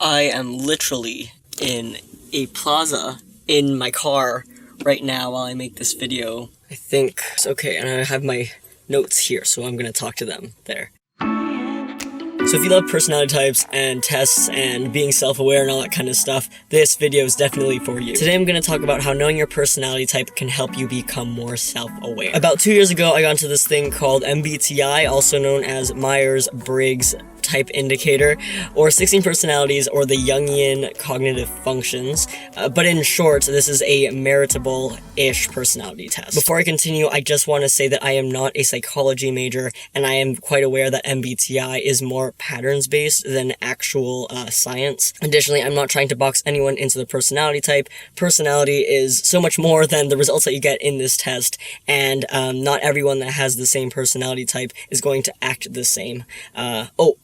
I am literally in a plaza in my car right now while I make this video. I think it's okay, and I have my notes here, so I'm gonna talk to them there. So if you love personality types and tests and being self-aware and all that kind of stuff, this video is definitely for you. Today I'm going to talk about how knowing your personality type can help you become more self-aware. About 2 years ago, I got into this thing called MBTI, also known as Myers-Briggs Type Indicator, or 16 personalities, or the Jungian cognitive functions. But in short, this is a meritable-ish personality test. Before I continue, I just want to say that I am not a psychology major, and I am quite aware that MBTI is more patterns-based than actual science. Additionally, I'm not trying to box anyone into the personality type. Personality is so much more than the results that you get in this test, and not everyone that has the same personality type is going to act the same.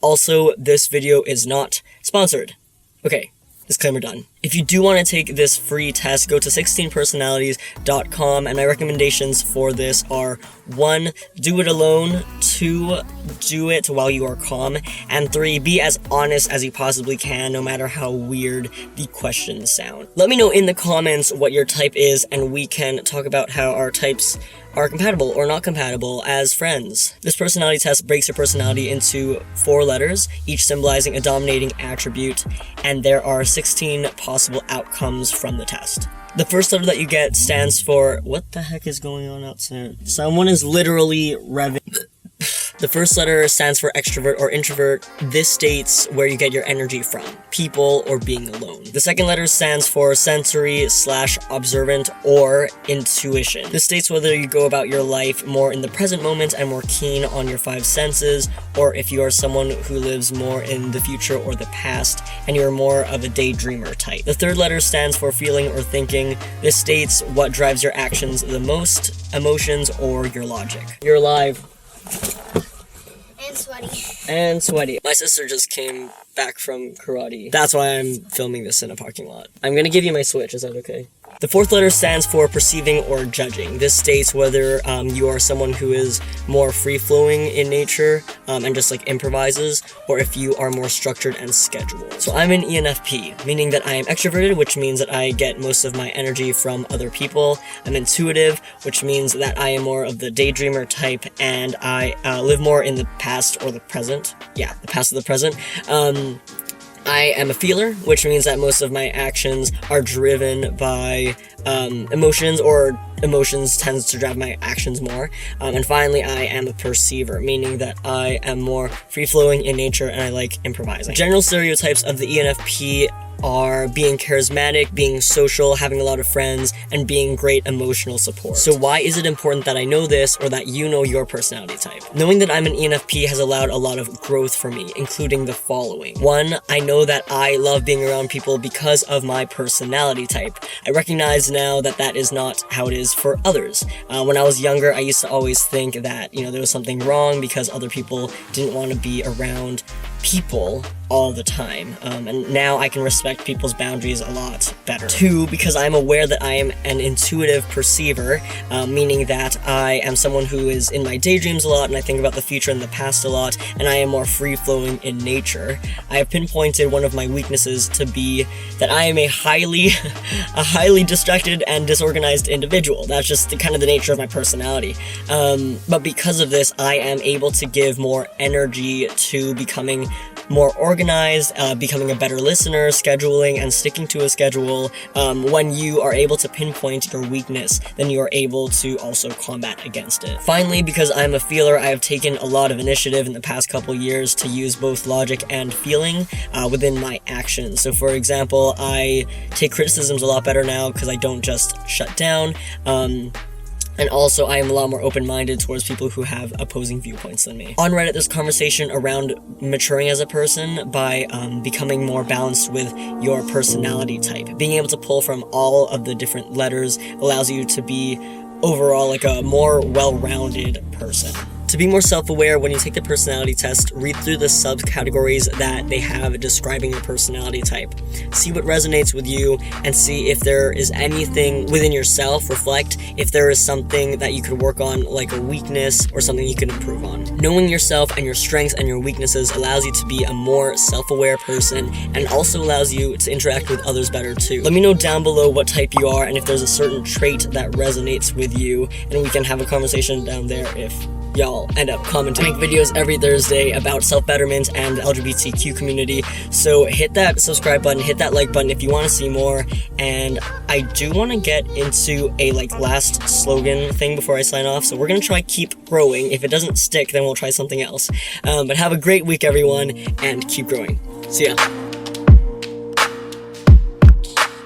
Also, this video is not sponsored. Okay, disclaimer done. If you do want to take this free test, go to 16personalities.com, and my recommendations for this are 1. Do it alone, 2. Do it while you are calm, and 3. Be as honest as you possibly can, no matter how weird the questions sound. Let me know in the comments what your type is, and we can talk about how our types are compatible or not compatible as friends. This personality test breaks your personality into 4 letters, each symbolizing a dominating attribute, and there are 16 possible outcomes from the test. The first letter that you get stands for... What the heck is going on outside? Someone is literally revving... The first letter stands for extrovert or introvert. This states where you get your energy from, people or being alone. The second letter stands for sensory/observant or intuition. This states whether you go about your life more in the present moment and more keen on your 5 senses, or if you are someone who lives more in the future or the past, and you're more of a daydreamer type. The third letter stands for feeling or thinking. This states what drives your actions the most, emotions or your logic. You're alive. And sweaty. My sister just came back from karate. That's why I'm filming this in a parking lot. I'm gonna give you my Switch, is that okay? The fourth letter stands for perceiving or judging. This states whether you are someone who is more free-flowing in nature and just like improvises, or if you are more structured and scheduled. So I'm an ENFP, meaning that I am extroverted, which means that I get most of my energy from other people. I'm intuitive, which means that I am more of the daydreamer type, and I live more in the past or the present. Yeah, the past or the present. I am a feeler, which means that most of my actions are driven by emotions, or emotions tends to drive my actions more. And finally, I am a perceiver, meaning that I am more free-flowing in nature and I like improvising. General stereotypes of the ENFP are being charismatic, being social, having a lot of friends, and being great emotional support. So why is it important that I know this, or that you know your personality type? Knowing that I'm an ENFP has allowed a lot of growth for me, including the following. 1, I know that I love being around people because of my personality type. I recognize now that that is not how it is for others. When I was younger, I used to always think that, there was something wrong because other people didn't want to be around people all the time, and now I can respect people's boundaries a lot better. 2, because I'm aware that I am an intuitive perceiver, meaning that I am someone who is in my daydreams a lot, and I think about the future and the past a lot, and I am more free-flowing in nature. I have pinpointed one of my weaknesses to be that I am a highly distracted and disorganized individual. That's just kind of the nature of my personality. But because of this, I am able to give more energy to becoming more organized, becoming a better listener, scheduling, and sticking to a schedule. When you are able to pinpoint your weakness, then you are able to also combat against it. Finally, because I'm a feeler, I have taken a lot of initiative in the past couple years to use both logic and feeling within my actions. So for example, I take criticisms a lot better now because I don't just shut down. And also, I am a lot more open-minded towards people who have opposing viewpoints than me. On Reddit, there's conversation around maturing as a person by becoming more balanced with your personality type. Being able to pull from all of the different letters allows you to be overall like a more well-rounded person. To be more self-aware, when you take the personality test, read through the subcategories that they have describing your personality type. See what resonates with you and see if there is anything within yourself. Reflect if there is something that you could work on, like a weakness or something you can improve on. Knowing yourself and your strengths and your weaknesses allows you to be a more self-aware person, and also allows you to interact with others better too. Let me know down below what type you are and if there's a certain trait that resonates with you, and we can have a conversation down there if y'all end up commenting. I make videos every Thursday about self-betterment and the LGBTQ community, so hit that subscribe button, hit that like button if you want to see more. And I do want to get into a last slogan thing before I sign off, so we're gonna try keep growing. If it doesn't stick, then we'll try something else. But have a great week, everyone, and keep growing. See ya.